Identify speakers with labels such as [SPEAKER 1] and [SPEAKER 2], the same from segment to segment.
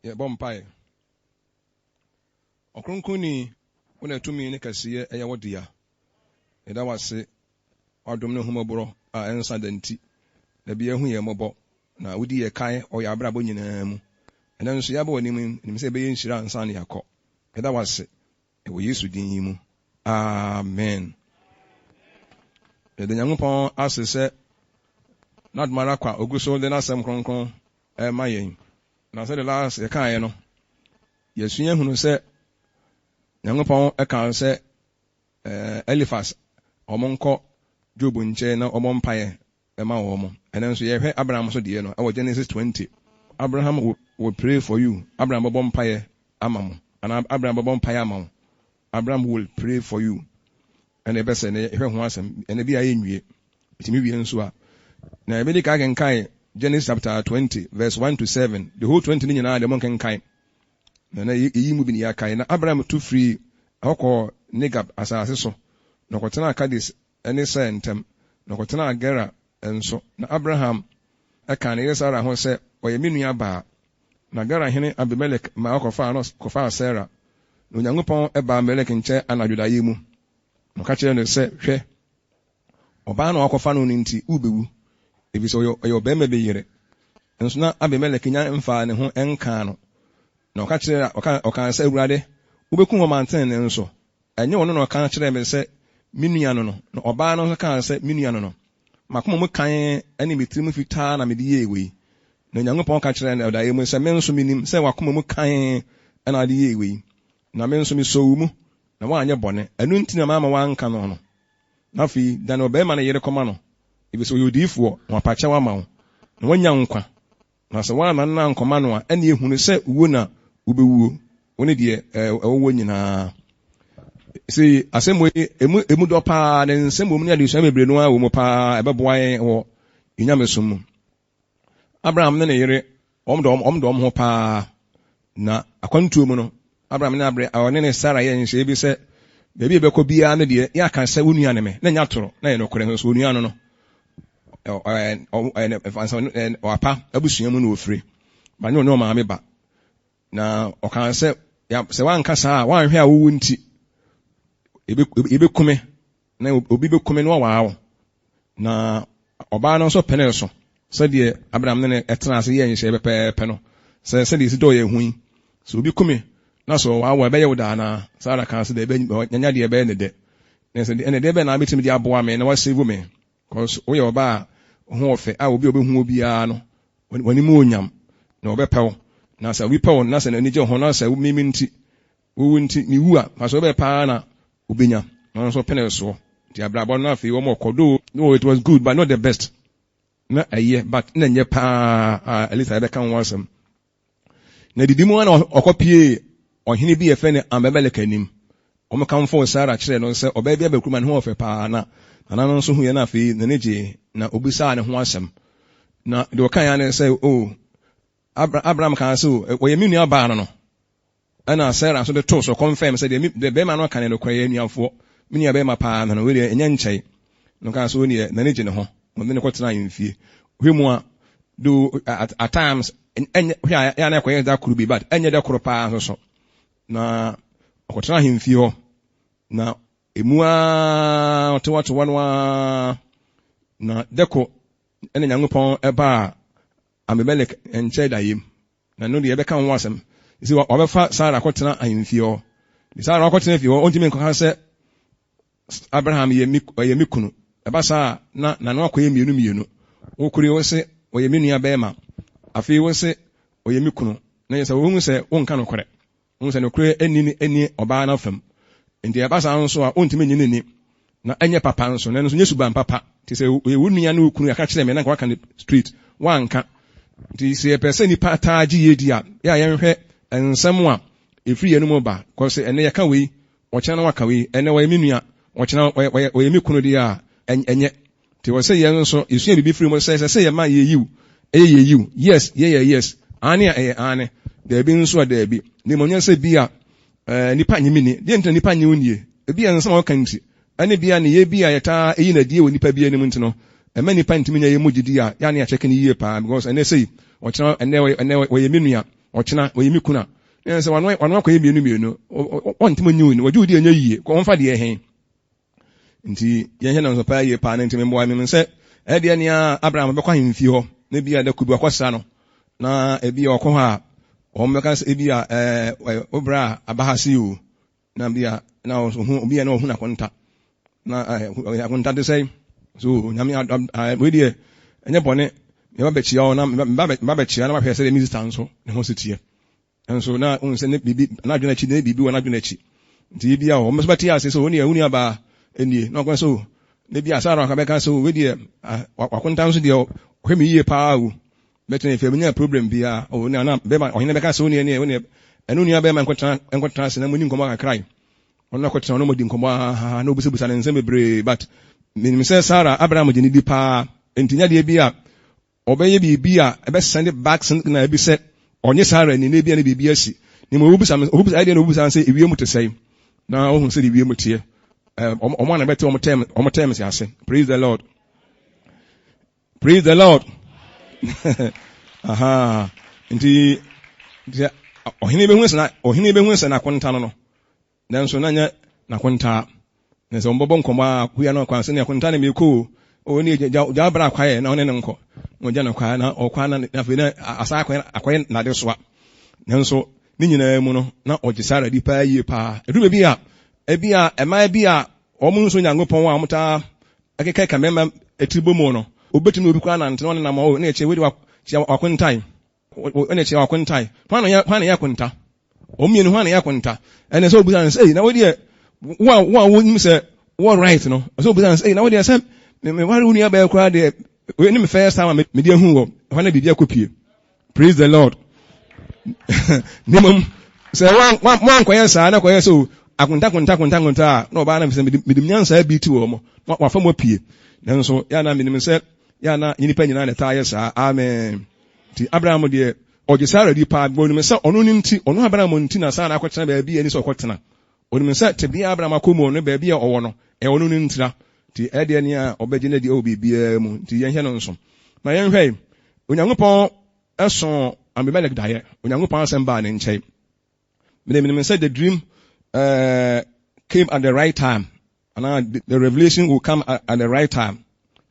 [SPEAKER 1] Ye bompae. Okronkoni wona tumi ne kasiye eye wodia. Eda wase adom ne humoboro a ensa danti. Da bia hu ye mobo na wodi ye kan o ya brabo nyina mu. Ena nso ya ba woni nim se be ye nhira ansa ne yakọ. Eda wase e wo Yesu din yi mu. Amen. The Nyankopɔn asese not marakwa oguso de na sem kronkron mayen. Na say the last ye kan ye no. Yesua hunu se Nyankopɔn kan se Eliphaz omonko Job nche na omompaye ema wo. And then so ye hwe Abraham so de no. Our Genesis 20. Abraham will pray for you. Abraham bompaye amamo. And Abraham bompaye amamo. Abraham will pray for you. And the best and hwe ho asem. And be aye nwie. Itimi wie nso a. Na ebe ka kan kai Genesis chapter 20 verse 1 to 7. The whole 20 ni na the mon kan kai. Na yi mu bi ni ya kai na Abraham to free akọ Negab asase so. Na kotena Kadis ene sentem. Na kotena Gera enso. Na Abraham aka ne Sarah ho se oye menua ba. Na Gera hene Abimelech ma akofa no kofa Sarah. Na Onyankopɔn eba Abimelech nche anadwoda yi mu. No ka kire no se hwɛ oba na akofa no nti ubewu. Ebi so oyo be me be yire. Enso na Abimelech nya mfa ne ho enka no. Na ka kire oka se Awurade ubeku ho manten ne nso. Enye wono no ka kire me se menua no no. Na oba no ka se menua no no. Makoma mu kan ani metrim fitaa na me de yewe. Na Nyankopɔn ka kire na da yemu se me nso minim se wakoma mu kan na de yewe. Na me nso mi so mu na wa anya bone. Enu nti na mama wanka no no. Na fi da no be ma na yere koma no. Ebi so yodifo wa pacha wa ma wo. Na wanya nkwa. Na se wa na nkoma no a ene ehunu se uwo na ubewuo. Woni de ewo nyina. See, asemo emu do pa na nsemo mu ne ade so mebre no a wo mu pa ebeboa wo inyamesum. Abraham ne yere omdom ho pa na akwantuo mu no Abraham na abre awone ne Sarah ye nse bi se bebi ebekọ bia ne de ya kan se wonua ne me na nya toro na ye no kore so wonua no no apa abusua mu no ofire ba ne no ma me ba na o kan se ya se wan kasa wan hwe a wo nti ebe kume na obi be kume no waawo na oba no so pene so se de Abraham ne etena ase ye nhyɛ bepepe no se de si do ye hu so obi kume na so waawo ebe ye wuda na Sarah kan se de ebe nyanya de ebe ne de na se de de ebe na betimi de aboa me na wa save me cause wo ye oba ho ofe a obi hu obi a no wani mu onyam na obepew na se wi pew na se na ni je ho na se mimi nti wo nti mi wu a ma so be pa na ubenya no so pene so the abrabo na afi wo mo kodo no it was good but not the best na aye but na nye pa at least I can wasem na didimu na okopie ohene bi efe ne Abimelech anim o me kan fo Sarah kire no se oba bia bakuruma ne ho ofe pa na no so hu ye na afi na neje na obisa ne ho asem na de o kan ya ne se oh Abraham kan se o ye menu aba no ana Sarah so de to so confirm say the be man no kan no kwaye nuafo mini ya be ma pa no we de enya nkyai no kan so ne na neje ne ho mo ne kwotena yemfie hwemu a do at times enya ya na kwaye da kuru bi but enya da kuru pa so na kwotena yemfie ho na emua otowato wanwa na deko ene Nyankopɔn eba Abimelech enche da yim na no de be kan wasem isi obefa Sarah kwotena ahemfie ho di Sarah kwotena fie ho ontimi nko se Abraham ye mikunu eba sa na no akoye mienu okuri wo se oye menua bema afi wo se oye mikunu na yesa wo hu se wonka no kore wo se no kure eni oba na fam enti eba sa nso a ontimi nyinini na enye papa nso na nso nyesu ban papa ti se oye wunua na okunu aka kire me na kwa kan street wanka ti se pese ni pata agi yedi a ya yenhwe ensem a efiri enu mo ba ko se ene yaka we o chena waka we ene wa menua o chena o yemi kunu dia enye ti wo se ye nso esua bibi firi mo se ye ma ye yiw yes yes ane ane da bi nso da bi ni mo nya se bi a nipa nyimini de nta nipa nyiwnie ebi ensem o kanti ane bi a ne ye bi a yeta eyi na die wo nipa bi anim ntino ema nipa ntimi nya ye mogidi a ya ne ya cheke ni yie pa because ene sei o chena ene wo ye menua ochina oyimi kuna na se wanu akwa mienu ontimo nyi oni waju di anya yie ko onfa de hen nti yenhye na nsopa yie pa na ntimi mboa me se e de ne Abraham be kwa hemfi ho na bia da kubu akwasa no na ebi okọ ha o meka se ebi obra abahasi o na bia na ohu obi na ohu na konta na konta de sei so nyame we de enye bone me ba bechia o na me ba bechia na ma pese de minister so ne ho setie enso na unse ne bibi na adwena chi ne bibi wona adwena chi nti bia o meso batia ase so oni ehuni aba enie na okon so ne bia Sara ka be ka so we de wakonta so de hwemi yie pa o beto ne fe menya problem bia o na be ma ohine be ka so oni enu ni aba ma enkotra se na muni nkomo kakrai ona kwetena ono modi nkomo ha na obusebusa ne nsem bebre but minim se Sara Abraham je ni di pa entinya de bia obeye bibia ebe send back na ebi se onye Sara ni na bia na bibia si ni mo obusa ide na obusa se ewie mu te sei na ohun se ewie mu tie omo na bete omo tem se ase. Praise the Lord. Praise the Lord. Aha. Nti ohine be hu se na konta no nanso na nya na konta na se ombobo nkoma kuya no kwanse na konta na meko o ni ja bra kwaye na one ne nko mo ja na kwa na okwa na fe na asa akwaye na de soa nanso ni nyina mu no na ogisara di pa yie pa edube bia ema bia omu nso nyangopon wa amta akeka ka mema etribo mu no obetinu obi kwa na nte no na ma o na eche wedi wakontai ene che wakontai hwana ya konta omienu hwana ya konta ene so obusan say na wedi wa nim se what right no so obusan say na wedi say me wari uni aba kwa de ni me first time me de hu wo hwana bibia kopie. Praise the Lord. Nimum se wan kwaya sa na kwaya so akonta na oba na me medim nyansa bi ti wo mo wa fa mo pie nanso ya na menim se ya na yinipa nyina na ta yesa. Amen. Ti Abraham de ogisara di pa gbo nim se ono nti ono Abraham nti na sa na akwetena ba bi ani so akwetena onim se te bia Abraham akomu no ba bia owo no e ono ntira ti e de ne a obeje na di o bibia mu ti yenhye no nso na yenhwe Onyankopɔn ɛso Abimelech daye Onyankopɔn asɛm ba ne nkyɛe menim se the dream came at the right time and the revelation will come at the right time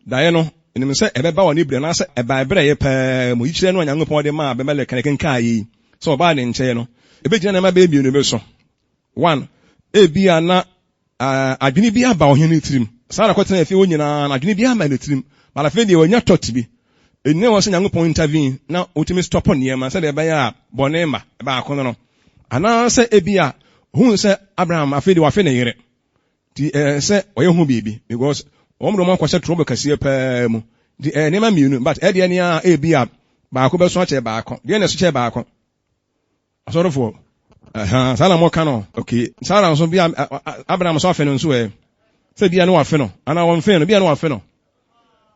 [SPEAKER 1] daye no menim se ɛbɛba wɔ ne bere na sɛ ɛba bere yɛ pa mu yikyerɛ no Onyankopɔn de ma Abimelech kenka yi so ba ne nkyɛe no ebegyina na ma be bi no be so one ebia na adwene bi aba ohene tirim Sara kwetena efi onyina na adwene bi ama ne tirim mala fe de onya tot bi enne wo se Nyankopɔn intervene na otimi stop on yema se de ba ya bone ma ba akono no ana se ebia hu se Abraham afi de wa fe ne yere ti se oye hu bibi because omro mo kwose trouble kase pa mu di nema miunu but e de ne a ebia ba ko be so ache ba akọ de ne so che ba akọ asorofo Sara mo kano okay Sara so bia Abraham so afi no so se bia no wa fe no ana won fe no bia no wa fe no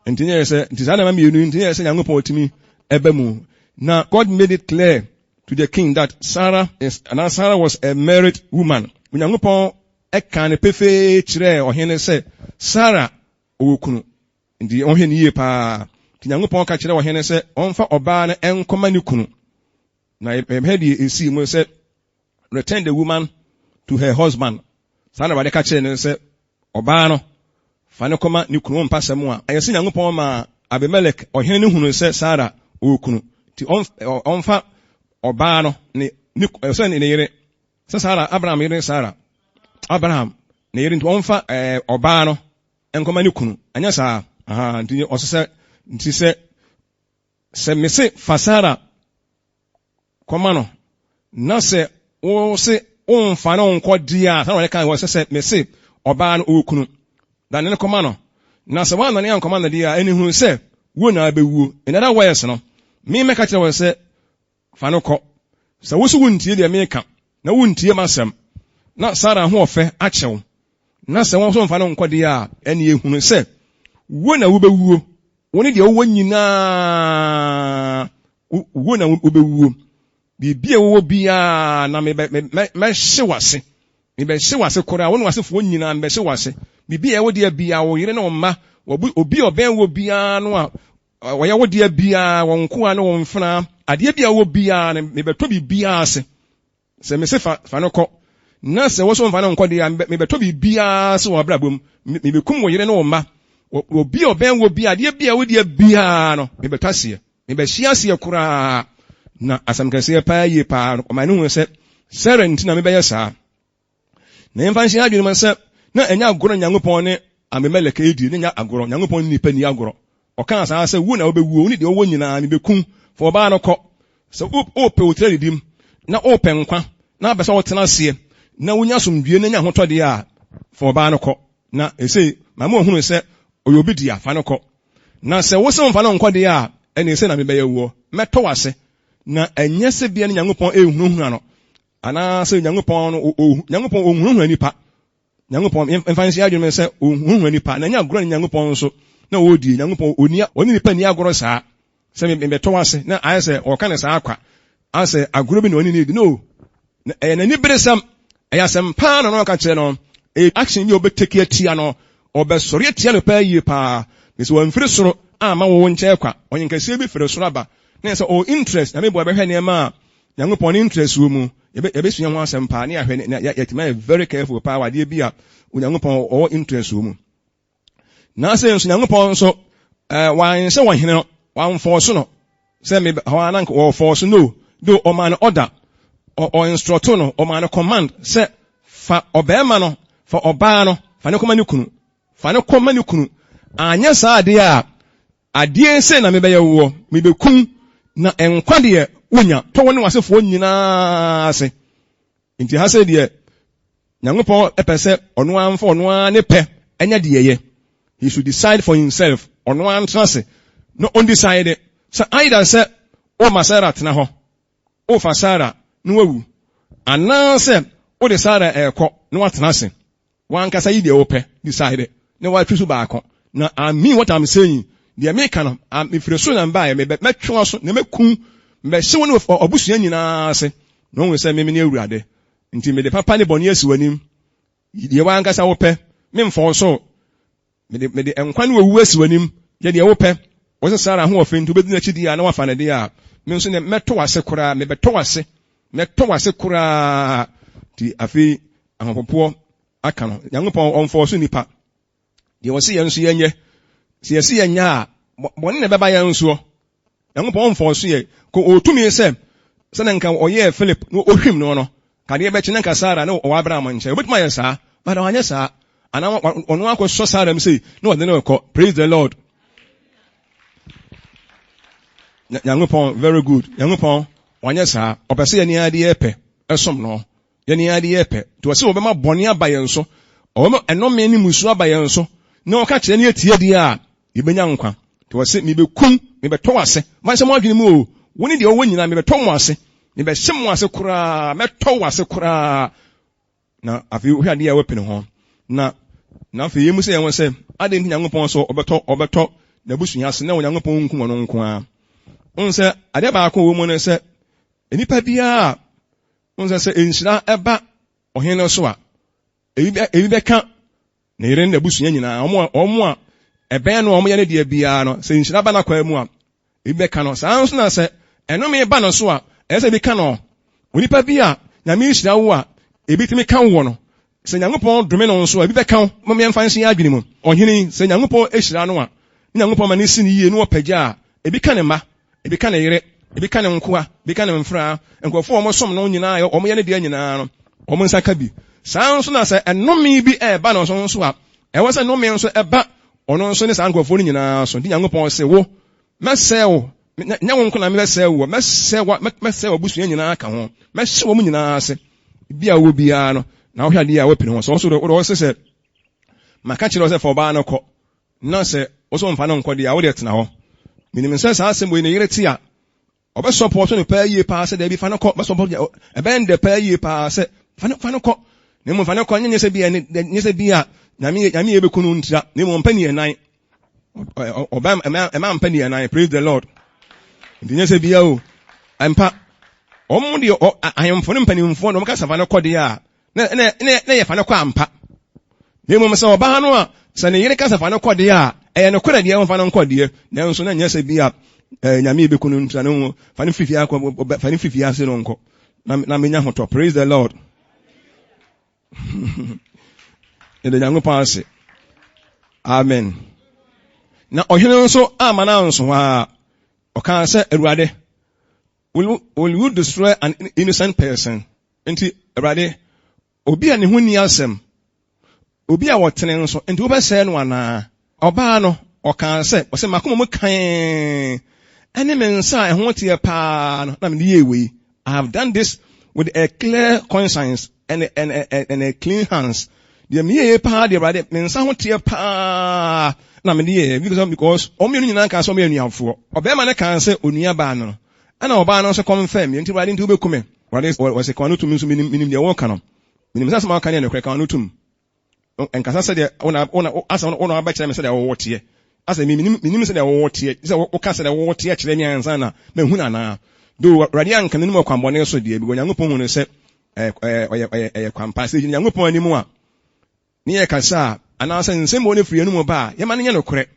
[SPEAKER 1] ntinye se ntisana ma mienu ntinye se Nyankopɔn otimi eba mu na God made it clear to the king that Sarah was a married woman. Nyankopɔn eka ne pefe kire ohene se Sarah owokunu ndi ohene yie pa Nyankopɔn ka kire ohene se onfa oba na enkoma ne kunu na ehedi esi mu se return the woman to her husband. Sarah ba de ka kire ne se oba no fane koma ni kunu mpasem a ayese Nyankopɔn ma Abimelech ohene ne hunu se Sara okunu ti onfa oba no ne so ne yere se Sara Abraham yere Sara Abraham ne yere nti onfa oba no enkoma ni kunu anya sa nti osese nti se mese fa Sara koma no na se o se onfa na onko dia Sara kan wo se mese oba no okunu dan ne koma no na se wan na ne ankoma na dia eni hu se wo na abewuo in other words no me meka kire wo se fa no kɔ se wo so wuntie de meka na wuntie masem na Sara ho ofe akyew na se won so mfa no nkɔ dia eni ehunu se wo na wo bewuo wo ne de wo nyina wo na wo bewuo bibia wo bia na me hye wase me be hye wase kora wo no wase fo nyina me hye wase bibia wo de bia wo yire na omma obi oben wo bia no a wo ya wo de bia won ko a no won fena adeɛ bi a wo bia ne mebeto bi bia ase sɛ me se fa no kɔ na sɛ wo so mfa no nkɔ de mebeto bi bia ase wɔ abrabom mebekum wo yere ne wo mma obi obɛn wo bia adeɛ bia wo de bia no mebeto ase mebɛhyia ase koraa na asɛm kɛseɛ paa yie paa ɔman no hu sɛ Sarah ntina mebɛyɛ saa na yɛmfa nhyɛ adwene mu sɛ na ɛnya agorɔ Nyankopɔn ne Abimelek edi ne nya agorɔ Nyankopɔn ne nipa ni agorɔ ɔka saa sɛ wo na wobɛwu wo ne deɛ ɔwɔ nyinaa mebekum fa ɔbaa no kɔ sɛ wopɛ wo tira didim na wopɛ nkwa na abɛ sɛ wotena aseɛ na wonya asomdwie na nya ahotɔdeɛ a fa ɔbaa no kɔ na ɛsei mama ohunu sɛ ɔyɛ obi di afa no kɔ na sɛ wo sɛ mfa no nkɔ deɛ a ɛne sɛ na mebɛyɛ wuo mɛtɔ wase na ɛnyɛ sɛ bia ne Nyankopɔn ɛhunuhuna no anaasɛ Nyankopɔn ɔhunuhuna nipa Nyankopɔn mfa nhyɛ adwene sɛ ɔhunuhuna nipa na nya agorɔ ne Nyankopɔn nso na wodi Nyankopɔn ɔne nipa ni agorɔ saa sɛ mebɛtɔ wase na ayɛ sɛ ɔka ne saa akwa asɛ agorɔ bi na ɔne ne di no ɛyɛ n'ani beresɛm ɛyɛ asɛm paa na ɔka kyerɛ no action bi a ɔbɛteki atia no ɔbɛsɔre atia no paa yie paa mesɛ wɔmfiri soro ama wo nkyɛn kwa ɔnyenkɛseɛ bi firi soro aba na sɛ ɔ interest na mebɔ bɛhwɛ nneɛma a Nyankopɔn ne interest wɔ mu yɛbɛsua ho asɛm paa ne yɛahwɛ ne yɛtima yɛ very careful paa wadeɛ bi a Onyankopɔn ɔwɔ interest wɔ mu na sɛ nso Nyankopɔn nso wanhyɛ wɔhene no wamfɔɔso no sɛ hɔ wɔfɔɔso no do ɔma no order ɔinstructo no ɔma no command sɛ fa ɔbɛɛma no fa ɔbaa no fa ne kɔma ne kunu anyɛ saa adeɛ a adeɛ sɛ na mebɛyɛ wɔ mebɛkum na ɛnkwa deɛ wonya tɔwɔ ne wasefoɔ nyinaa ase nti ha sɛ deɛ Nyankopɔn ɛpɛ sɛ ɔno amfa ɔno a ne pɛ ɛnyɛ deɛ yɛ he should decide for himself ɔno a ntena se no undecide sɛ either sɛ ɔma Sarah tena hɔ ɔfa Sarah na wawu anaasɛ ɔde Sarah ɛkɔ na watena se wankasa yi deɛ wopɛ decide na watwi so baako na I mean what I'm saying deɛ meka no mefiri so na mbaeɛ mɛtwewa so na mɛkum mbɛhyew ne ɔbusua nyinaa ase na ɔhu sɛ meme ne Awurade nti mede papa ne bɔne asi w'anim deɛ wankasa wopɛ memfɔw so mede nkwa ne wawu asi w'anim yɛ deɛ wopɛ wɔsɛ Sarah ho ɔfɛ nti wobɛdi n'akyi di a na wafa ne deɛ a me nso ne mɛtɔ wase koraa mɛtɔ wase koraa nti afei ahopopoɔ aka no Nyankopɔn ɔmfɔw so nipa deɛ wɔse yɛn nso yɛnyɛ sɛ yɛse yɛnyɛ a bɔne ne bɛba yɛn nsoɔ Nyankopɔn ɔmfɔw so yɛ ko ɔtumi sɛ sɛne nka ɔyɛɛ Philip na ɔhwim no no kadeɛ bɛkye ne nka Sarah ne ɔwɔ Abraham nkyɛn obɛtumi ayɛ saa bada wanyɛ saa ana ɔno akɔsɔ Sarah m sei na ɔde ne ɔkɔ praise the Lord Nyankopɔn very good Nyankopɔn wanyɛ saa ɔpɛ sɛ yɛne adeɛ pɛ ɛsom no yɛne adeɛ pɛ nti wɔ sɛ wɔbɛma bɔne aba yɛn so ɔwɔma ɛnɔme ne musu aba yɛn so na ɔka kyerɛ ne atie deɛ a yɛbɛnya nkwa nti wɔ sɛ mebɛkum mebɛtɔ ase mansɛ mo adwene mu o wo ne deɛ ɔwɔ nyinaa mebɛtɔ mo ase mebɛhyɛ mo ase koraa mɛtɔ wo ase koraa na afei wohwɛ adeɛ a wɔpene ho na afei yɛmu sɛ yɛwɔ sɛ ade nti Nyankopɔn so ɔbɛtɔ n'abusua ase na Onyankopɔn nkum ɔno nko a ɔn sɛ adeɛ baako wɔ mu no sɛ nipa biara ɔn sɛ nhyira ɛba ɔhene no so a ebi bɛka na yere ne n'abusua nyinaa ɔmo a ɛbɛn no ɔmo yɛ ne deɛ biara no sɛ nhyira ba n'akwan mu a ebi bɛka no saa nso na sɛ ɛnome ba no so a ɛyɛ sɛ ebi ka no onipa bi a Nyame nhyira wo a ebi tumi ka wo no sɛ Nyankopɔn dome no nso a ebi bɛka wo mo yɛmfa nhyɛ adwene mu ɔhene sɛ Nyankopɔn ehyira no a Nyankopɔn ma ne si ne yie no ɔpagya a ebi ka ne mma ebi ka ne yere ebi ka ne nkoa ebi ka ne mfra nkurɔfo a ɔmo som no nyinaa ɔmo yɛ ne deɛ nyinaa no ɔmo nsa ka bi saa nso na sɛ ɛnome bi ɛɛba no nso a ɛwɔ sɛ nnome nso ɛba ɔno nso ne saa nkurɔfo no nyinaa so di Nyankopɔn sɛ wo mɛsɛe wo nyɛ wo nko na mɛsɛe wo mɛsɛe wo abusua nyinaa ka ho mɛhyɛ wɔ mu nyinaa ase bi a wɔ biara no na wohwɛ adeɛ a wɔpene ho sɛ ɔso wode wɔ sɛ maka kyerɛ sɛ fa ɔbaa no kɔ na sɛ wo sɛ ɔmfa no nkɔ deɛ a wode tena hɔ menim sɛ saa asɛm wei ne yere te a ɔbɛsɔpɔ so no paa yie paa sɛ daabi fa no kɔ bɛsɔpɔ ɛbɛn dɛ paa yie paa sɛ fa no kɔ na mmom fa no kɔ nyɛ sɛ bi a nyame yɛbɛku no ntira na mmom mpa ne ɛnan ɛma mpa ne ɛnan praise the Lord nti nyɛ sɛ bia o ɛmpa ɔmo deɛ ahemfo no mpanimfoɔ na ɔmka sa fa no kɔ deɛ a na yɛ fa no kɔ ampa na mmom sɛ ɔbaa no a sɛ ne yere ka sa fa no kɔ deɛ a ɛyɛ nokorɛ deɛ ɔmfa no nkɔ deɛ nanso na nyɛ sɛ bia nyame be kunu ntra no fa ne fifi akọ fa ne fifi ase no nko na menya hoto. Praise the Lord. Ede Nyankopɔn ase. Amen. Na ohene nso amana nso ha o kan say Awurade, will you destroy an innocent person? Enti Awurade, obi a ne ho ni asem, obi a wotene nso enti wo be say no ana oba no o kan say o say makoma mu kan ene me nsa e ho tie pa no na me ye we. I have done this with a clear conscience and a clean hands. The me pa the Awurade me nsa ho tie pa na me ye because omienu nyina kan so omienu afo obema ne kan say onua ba no ana oba no so confirm enti Awurade nti wo bekume was a kanu to me so minim de wo kan no minim sa ma kan ne kre kan no tum enkasa se de ona asa ona aba kire me se de wo tie asa minim se de wo tie se wo ka se de wo tie kire me ansa na me hu na na do Awurade anka ne mo kwambone so de bi Nyankopɔn hu ne se kwampa se Nyankopɔn animu a ni ye kasa anasa nsem wo ne firi anu mo ba ye ma ne nye no kore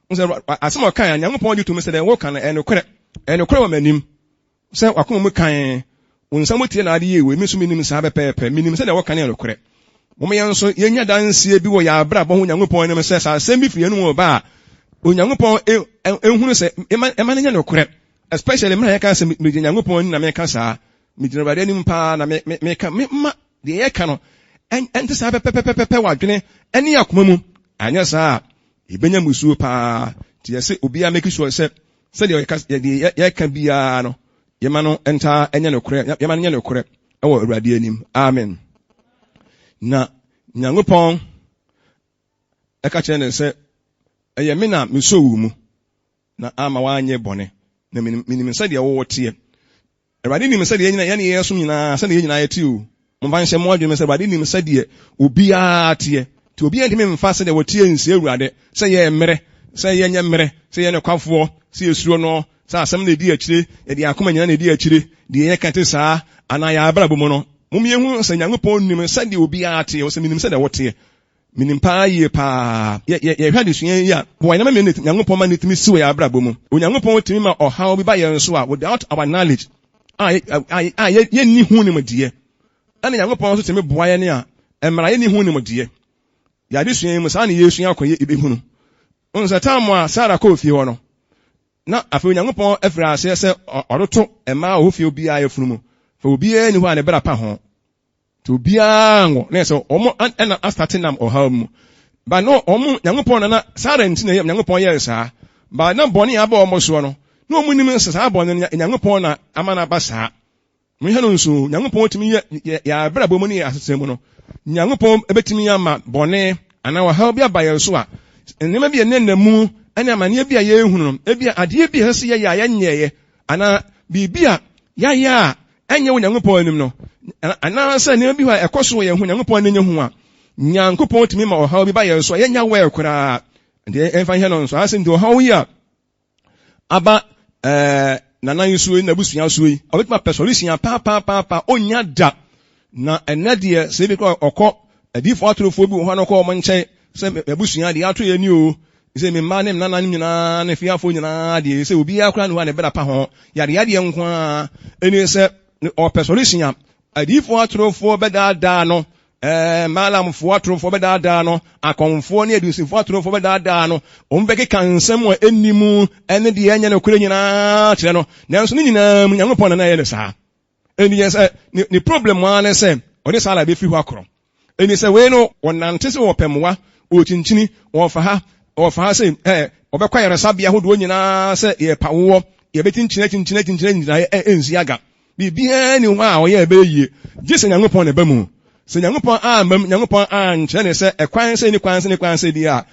[SPEAKER 1] nse asem o kan Nyankopɔn di to me se de wo kan no kore wa manim se wakoma mu kan unsam tie na ade ye we miso minim sa bepepe minim se de wo kan no kore mo me yanso yenya danse bi wo ya abra bo ho Nyankopɔn ne me se sa asem bi firi anu mo ba Onyankopɔn ehunu se e ma ne nye no kore, especially me ya ka se me Nyankopɔn na me ka sa me gyina Awurade anim pa na me ka me ma de ye ka no ente sa pepepepe wadwene ene akoma mu anya sa ibenya musuo pa ti ye se obi a make sure se de ye ka bia no ye ma no enta enye no kore ye ma no nye no kore e wo Awurade anim. Amen. Na Nyankopɔn e ka kyerɛ ne se eye me na me so wu mu na ama wanye bone na minim se de wo tie Awurade nim se de ye nyina ye ne ye so nyina se de ye nyina ye tie o mo ban hye mo adwene se Awurade nim se de obi a tie ti obi ntimi mfa se de wo tie nsi Awurade se ye mmere se ye nye mmere se ye ne kwafo se esuro no sa asem na edi akire ye de akoma nyina na edi akire de ye kante saa ana ya abra bomo no mo me hu se Nyankopɔn nim se de obi a tie o se minim se de wo tie minim pa ye pa ye hwade sua ya bo ina me Nyankopɔn ma netimi si wo ya abra bomo Onyankopɔn timi ma ohaw bi ba ye nso a without our knowledge ye ni hu nim de ana Nyankopɔn so timi boa ye ne a emra ye ni hu nim de ya de sua mu sa na Yesu akoye ebehunu onse tamu a Sara ko fie ho no na afi Onyankopɔn afira ase se oroto ema o fie obi a yefunu mu fa obi a ni ho ane bra pa ho to obi a ngo na se omo na astarte nam oha mu ba no omo Nyankopɔn na Sara ntina Nyankopɔn ye sa ba na boni aba omo so no na omo nim sa boni Nyankopɔn na amana ba sa mo hanu nso Nyankopɔn timi ya bra bo mu ni asesemu no Nyankopɔn ebetimi ya ma boni ana wa ha obi abaye so a enema bi ene namu ana amane bi a ye ehunu no ebi ade bi hese ye ya nyeye ana bibia ya enye wo Nyankopɔn anim no ana sa enema bi ha ekoso ye hu Nyankopɔn nenye hu a Nyankopɔn timi ma oha obi ba ye so ye nya we kura de enfa he no so asim de oha yi a aba nana yusu na busua so yi obetima personalisia pa onya da na enade se bi ko okọ adifo atorofo bi wo ha no ko mo nkyɛ se abusua de ato ye ni o se me ma ne nana nyina ne fiafo nyina de se obi akura no ha ne bera pa ho yade nko a eni se o personalisia adifo atorofo bedada no malamfo atorofo bedada no akonfo ne adusifo atorofo bedada no ombeke kansem wa enimu ene de enya ne kure nyina kire no nanso ne nyina mu Nyankopɔn na ye ne saa eni ye se ni problem wa ne se odi sala be fi ho akoro eni se we no wonante se wo pemwa o chinchini wo fa ha se obekwa yere sabia hodo nyina se ye pawo ye betinchina nyina enzi aga bibia ni ho a oye ebe yie gise Nyankopɔn na ba mu se Nyankopɔn Nyankopɔn nkyerɛ ne se ekwan se di a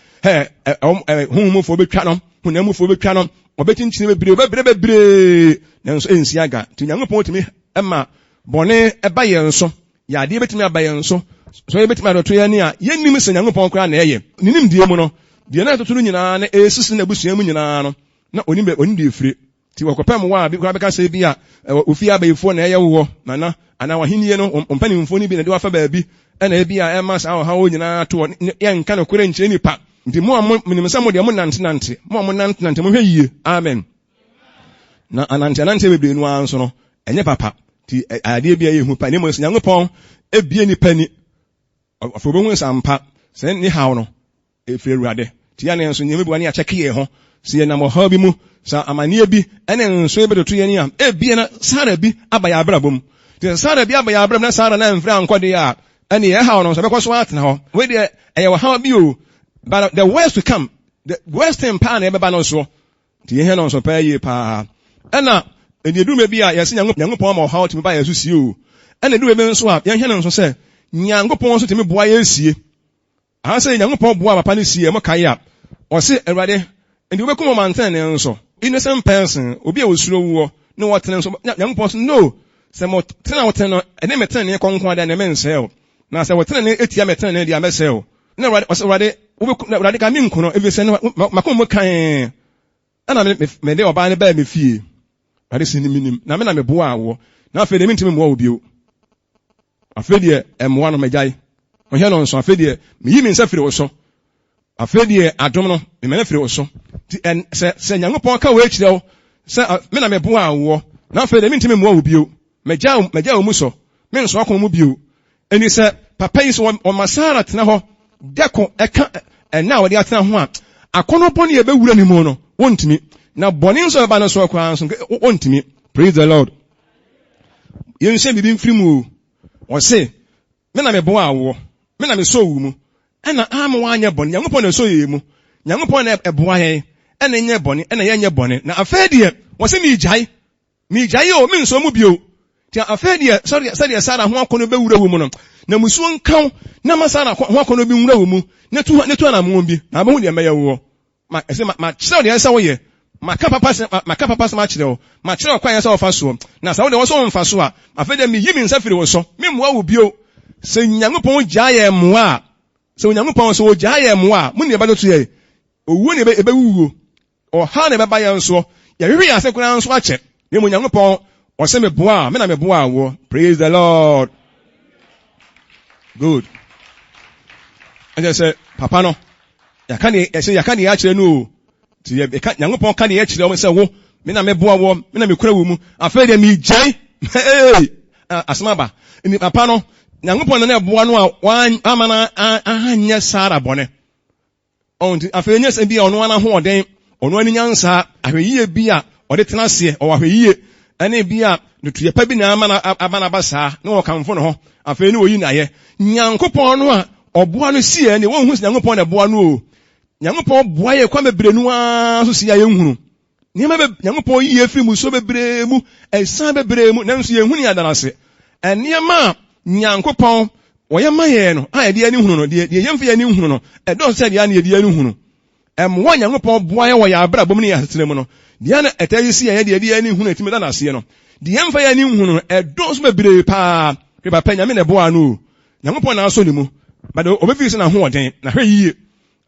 [SPEAKER 1] humufo betwa no hunamufo betwa no obetinchina bebre nanso enzi aga ti Nyankopɔn timi ema bone eba ye nso ya ade betimi aba ye nso so ye betimi adoto ye ne a yennim se Nyankopɔn kra na eye ninim die mu no die na totoro nyina na esisi na busua mu nyina no na onim de efire ti wakopam wa bi kra beka se bi a ofi abayifo na eye wo na ana wahiniye no ompanimfo ni bi na de wafa ba bi na bi a ema sa ha wo nyina to ye nka na kore nkyerɛ nipa nti mo minim sa mo de mo nante mo hwɛ yie. Amen. na anante bebre no anso no enye papa ti ade bia yehu pa ne mo Nyankopɔn ebie nipa ni afobehu sampa se ni hawo no efre Awurade ti ya ne nso nyeme bua ne acheke ye ho se ye na mo ha bi mu sa amane bi ene nso ebedoto ye ni am ebie na Sara bi abaya abrabom ti Sara bi abaya abrabom na Sara na mfra ankode ya ene ye hawo no so bekoso atena ho we de eye wo ha bi o, but the worst to come, the worst thing pa na ebeba no so ti ye no so pa ye pa ena eni edume bi a yesi Nyankopɔn ma ha otimi ba yesu sie o ena edume bi nso a ye hwe no so se Nyankopɔn so timi boa ye sie aha se Nyankopɔn boa papa ne sie mo kai a o se Awurade enti we bekum manten ne nso innocent person obi a osuro wo ne wo tene nso Nyankopɔn so no se mo tena wo tene no ene meten ne konkon da ne mensel na se wo tene ne etia meten ne dia mesel na Awurade wo bekum Awurade ka mi nkono ebi se makom mo kan ana me de oba ne ba me fie Awurade se ni minim na me na me boa wo na afa de mintimi mo wo bio afa de emwa no megyae ohia no nso afa de me yi mi nsa firi wo so afa de adom no me mena firi wo so ti se Nyankopɔn ka wo akire wo se me na me boa wo na afa de mintimi mo wo bio megyae wo mu so me nso akon mu bio eni se papa yi so o Masara tena ho deko eka na wo de atena ho a akono bɔne ye bewura ni mu no wontimi na bɔne nso ba no so akwa nso wontimi. Praise the Lord. Yenhye bibi mfiri mu o se me na me boa wo me na me so wu mu ena am wa anya bɔne Nyankopɔn na so ye mu Nyankopɔn na eboa ye ena nye bɔne ena ye nye bɔne na afa de wo se mi gyae o me nso mu bio ti afa de sorry Sara ho akono bewura wo mu no na musuo nkan na Masara ho akono bi nwura wo mu na tu na mo bi na abahu de meye wo ma kyerɛ de ɛsɛ wo ye maka papa ma kyerɛ wo ma kyerɛ kwan ɛsɛ wo fa so na sa wo de wo so mfa so a afa de mi yi mi nsa firi wo so me mmoa wo bio se Nyankopɔn gyae mmoa se Nyankopɔn so gyae mmoa mu ne ba do to ye owu ne ebe wuwo o ha ne beba ye nso ye hwe ya se kuna nso akyɛ ne mu Nyankopɔn o se me boa me na me boa wo. Praise the Lord. Good. And I say papa no yakane ya no ti Nyankopɔn ka ne ya kyerɛ wo sɛ wo me na me boa wo me na me kura wo mu afa de mi gyae asmaba ni papa no Nyankopɔn na boa no a wan amana ahanya Sara bɔne on ti afa nya sɛ bi ono ana ho ɔden ono ani nyansa ahweyie bi a ɔde tena se ɔ ahweyie ane bi a ne tuye pa bi na amana basa na ɔkamfo no ho afa ni oyi na ye Nyankopɔn no a ɔboa no sie ne won hu Nyankopɔn na boa no o Nyankopɔn boa ye kwa bebre no a so sia ye nhunu ne ma Nyankopɔn yi efiri mu so bebre mu ɛsan bebre mu nanso ye hunu adanase ene ma Nyankopɔn wɔyɛ ma ye no a de ani hunu no de yemfa ye ani hunu no ɛdɔ sɛ de ani de ani hunu ɛmwa Nyankopɔn boa ye wɔ ya abra bom ne ya setere mu no de ana ɛtɛyi si ye de ani hunu etimi danase no de yemfa ye ani hunu no ɛdɔ so bebre pa hwe ba pa Nyame na boa no Nyankopɔn na aso ne mu ba de obefi se na ho ɔden na hwɛ yie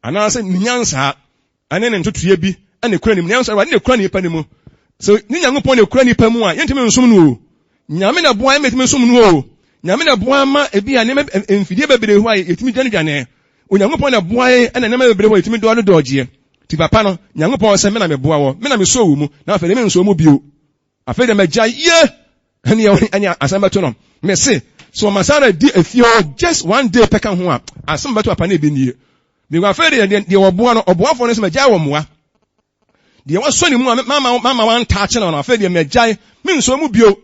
[SPEAKER 1] anase nyansa ane ne ntotoye bi ane kura ni mu nyansa ne kura ni pa ni mu so ni Nyankopɔn ne kura ni pa mu a yentime nsum no o Nyame na boa metime nsum no o Nyame na boa ma ebi a ne mfidie bebre hu a yetime dwane Onyankopɔn na boa ye ane ne ma bebre hu yetime do dɔgye ti papa no Nyankopɔn sɛ me na me boa wo me na me so wo mu na afa de me nso mu bio afa de magya ye ane asambato no me se so Masara di afio just one day peka ho a asambato apa na ebi nie bi wa fere de oboa no oboafo no se magya wo moa de wa so ni mu mama wan touch na no afere de magya me nso mu bio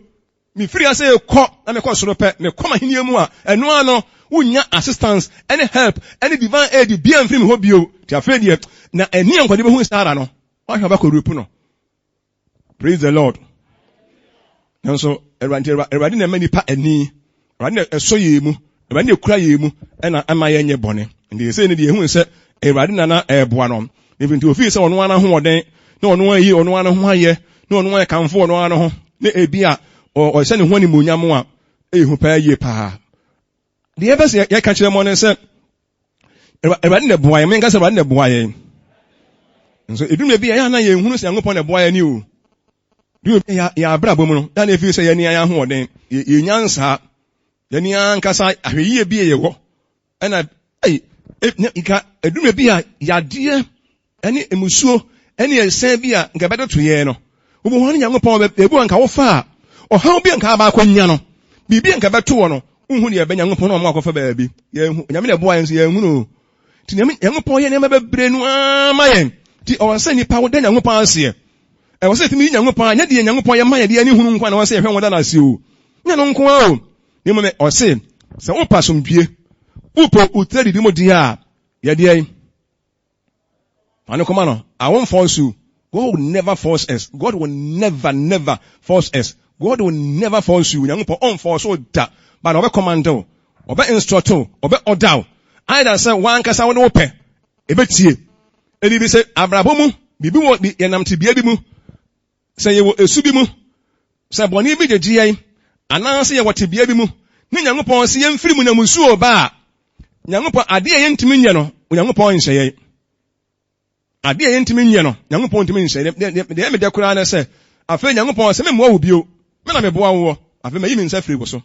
[SPEAKER 1] mi firi ase ekɔ na me kɔ soro pɛ me kɔ ma henie mu a eno ano unya assistance any help any divine aid bi amfiri me ho bio ti afere de na eni ankɔde be hu Sara no wa hwa ba kɔ rupu no. Praise the Lord. Nanso Erwade na mani pa ani Erwade na ɛso ye mu Erwade na kura ye mu ɛna ama ye nye bɔne ndi se ne de hu sɛ Erwade na ɛboa no even to ofi sɛ ɔno ana ho ɔden na ɔno ayi ɔno ana ho ayɛ na ɔno ayɛ kamfo ɔno ana ho na ebi a ɔhyɛ ne ho ni monyam a ehu pa yie pa de ebe se ye ka kyerɛ mo ne sɛ Erwade na boa ye menka sɛ Erwade na boa ye nso edum bi ya na ye hunu sɛ Nyankopɔn na boa ye ni o du ya abra bom no na efi sɛ ye ni aya ho ɔden ye nyansa ye ni ankasa ahweyie bi ye wɔ ɛna ika edum bi a yade ɛne emusuo ɛne ɛsɛn bi a nka bɛdo to ye no Ubu hɔ ne Nyankopɔn ebu anka wo fa o haw bi anka ba akwanya no bibi anka beto wo no unhu ne ebe Nyankopɔn no mo akɔfa baabi ye hu Nyame na boa yen so ye hu no ti Nyankopɔn ye ne ma bebre no ama yen ti o se nipa wo da Nyankopɔn ase e wo se ti mi Nyankopɔn anya de Nyankopɔn ye ma ye de ani hunu nkwa na wo se hwe wo da na ase o nya no nko a o ni mo me o se wo pa somdue upo utari di mo dia ye de ai anu koma no I won't force you. God will never force us. God will never force us. God will never force you. Nyankopɔn on force o da. But obe command o, obe instruct o, obe order. Either say wan kasa wo no pɛ. Ebe tie. Eni bi say abrabo mu, bibi wo bi yenam te bia bi mu. Say ye wo esu bi mu. Say boni bi jeje ai. Ana say ye wo te bia bi mu. Ni Nyankopɔn say ye mfiri mu na musu o ba. Nyankopɔn ade ye ntimi nye no. Nyankopɔn nhyɛ ye. Ade ye ntimi nye no. Nyankopɔn ntimi nhyɛ. De me de kura na say afa Nyankopɔn say me mo wo bio. Me na me boa wo. Afa me yi me nsa firi wo so.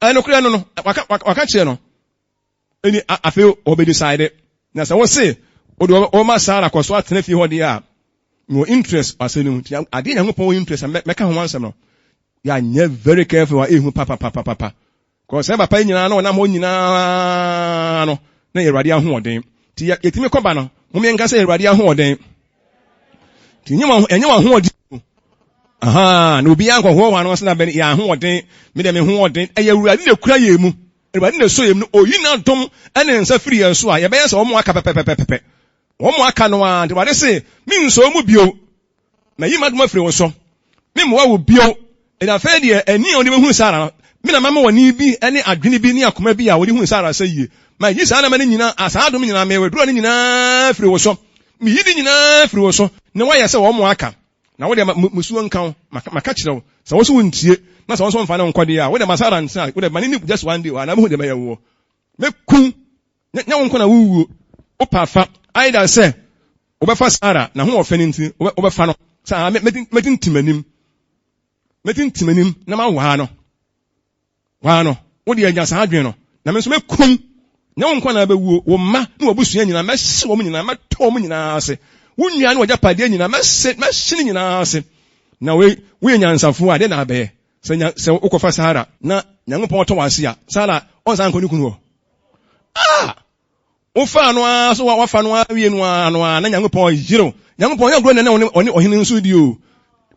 [SPEAKER 1] No kura no waka kye no. Eni afa obe decide. Na say wo say o ma Sara koso atena fi ho de a. No interest asenu. Ade Nyankopɔn interest me ka ho ansem no. Ya nye very careful wa ehu papa. Cause papa nyina no na mo nyina no na Awurade ahoɔden. Ti yetimi kɔba no. Mo me nka say Awurade ahoɔden. Ti nyima ahoɔden. Aha, no obi anko ho wa no se na be ya ahoɔden, me de me hoɔden. Eye Awurade na kura ye mu. Awurade na so ye mu no oyi na dom ene nsa firi ye so a ye be ye se omo aka pepepepepe. Omo aka no a, Awurade se, "Mi nso mu bio. Na yi madom afiri wo so. Me mo wa wo bio." Ina fe de ani oni be hu Sara no. Me na mama woni bi ene adwene bi ne akoma bi a wodi hu Sara sɛ yie. Ma yi Sara ma ne nyina asa adom nyina me weduro ne nyina firi wo so. Me yi di nyina firi wo so. Ne wa ye sɛ wo mo aka. Na wo de musuo nkan maka kyerɛw. Sɛ wo so wontie na sɛ wo so mfa ne nkɔde a wo de Sara nsa wo de mani ni just one day wa na me hu de me ye wo. Me kun nya wo nko na wuwu. O pa fa either sɛ wo bɛfa Sara na ho ɔfɛ ne nti wo bɛfa no. Sa metin timanim. Metin timanim na ma wa no. Wa no. Wo de anya sa adwen no. Na me so me kun nya wo nko na bɛwu wo ma na wo busua nyina me hye wo nyina me tɔ wo nyina ase. Wo nua no wagya pade nyina me hye nyina ase. Na we nyansafo a de na abɛ. Sɛ ukɔfa Sara na Nyankopɔn tɔ wase a Sara ɔnsan kɔ ne kunu hɔ. Wo fa no a so wa fa no a wie no a na Nyankopɔn yiro. Nyankopɔn yɛ gro na ɔne ɔhene nso di o.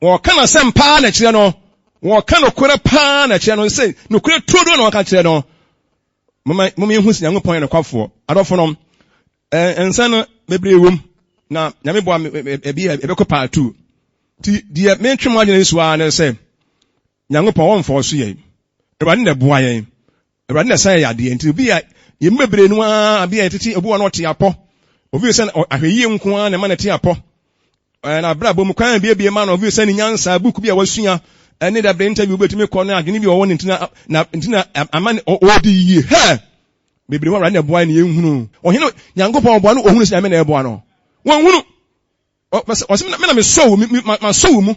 [SPEAKER 1] Wo kana sɛm pa na kyerɛ no. Wo kana kore pa na kyerɛ no sɛ no kore todo na ɔka kyerɛ no. Mama yehu si Nyankopɔn yɛ kwafo. Adɔfo no ensa no bebre wom na Nyame boa ebi ebekɔ part 2. Ti die mentwe mo adwene so a na sɛ Nyankopɔn wɔn fɔ so yɛ. Awurade na boa yɛn. Awurade na sɛ yɛ ade nti obi a yɛ mbebre no a bi a tete obi wɔ no te apɔ. Obi sɛ ahwɛyie nko a na ma na te apɔ. Na bra bom kwan bie ma na obi sɛ ni nyansa book bi a wasua ɛne da interview betumi kɔ na adwene bi wɔ ne ntina amane odi yie. He bebre wɔ Awurade na boa ne yɛhunu. Ɔhene Nyankopɔn boa no ohunu sɛ Nyame na ɛboa no. Wɔn hunu. Ɔsɛ me na me so ma so mu.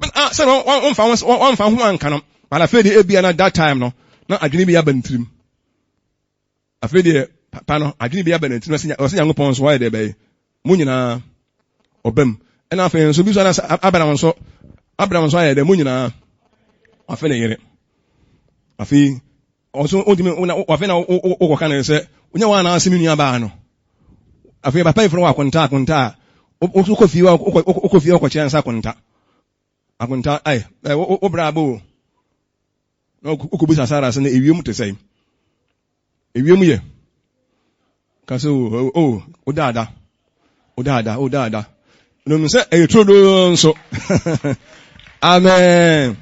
[SPEAKER 1] Sɛ on fa ho anka no. Bala fe de ebia na that time no. Na adwene bi aba ntrim. Afe de papa no adwene bi aba ntrim sɛ Nyankopɔn so wɔ de bɛyɛ. Mu nyina obam. Ɛna afe nso bi so na Abraham so ayɛ de mu nyina afe ne yere. Afe ɔso ondimi afe na okɔka na sɛ onya wa na asemi nua ba no. Afe papa ifro wa konta okɔfie okɔkyerɛ nsa konta. Akonta ai obra bo no okobisa Sara sɛ na ewiem te sɛ ewiem yɛ ka sɛ o dada no me sɛ etrodo nso amen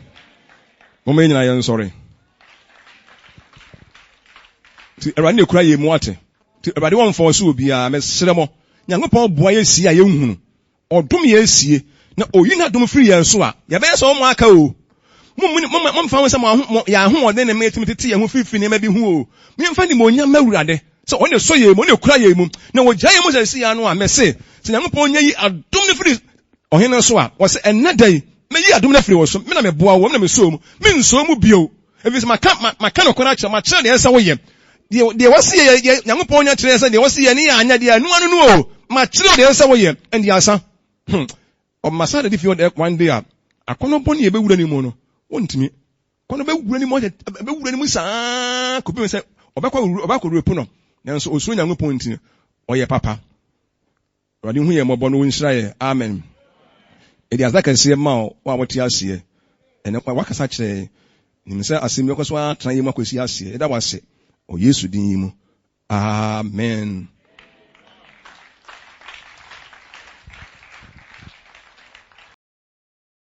[SPEAKER 1] mo me nyina yɛn sɔre ti Awurade ne kura yɛ mu ate ti Awurade wɔn fɔ so obi a mesrɛ mo Nyankopɔn boa yɛ sie a yɛhunu ɔdom yɛ sie na oyi na dom free yɛn so a yɛbɛyɛ sɛ ɔmo aka o mo mfa wɔn sɛ mo yɛ ahoɔden ne metimi tete yɛn ho fifi ne ma bi hu o me mfa ne mo nya mawurade sɛ ɔne so yɛ mu ɔne kura yɛ mu na wɔgya yɛ mu sɛ si ya no a mɛse sɛ Nyankopɔn nya yi adom ne free ɔhene so a wɔsɛ ɛnna dai me yi adom ne free wɔ so me na me boa wo me na me so mu me nso mu bio ebi sɛ maka no kora kyerɛ ma kyerɛ deɛ ɛsɛ wo yɛ deɛ wɔsi yɛ Nyankopɔn nya kyerɛ sɛ deɛ wɔsi yɛ ne yɛ anya deɛ no ano no o ma kyerɛ deɛ ɛsɛ wo yɛ ɛndi asa ɔmasa de fi one day a Akono boni ebewura ni mu no. Wontimi. Kono bewura ni mu ebewura ni mu saa kopi se obakọ repu no. Nanso osuro Nyankopɔn nti oyɛ papa. Wadi hu ye mɔbɔ no wonhyira ye. Amen. Edi azaka se ma wa woti ase. Ene wakasa kyerɛ nim sɛ asɛm yɛkɔ so atena yi mu akosi ase. Eda wase. O Yesu din yi mu. Amen.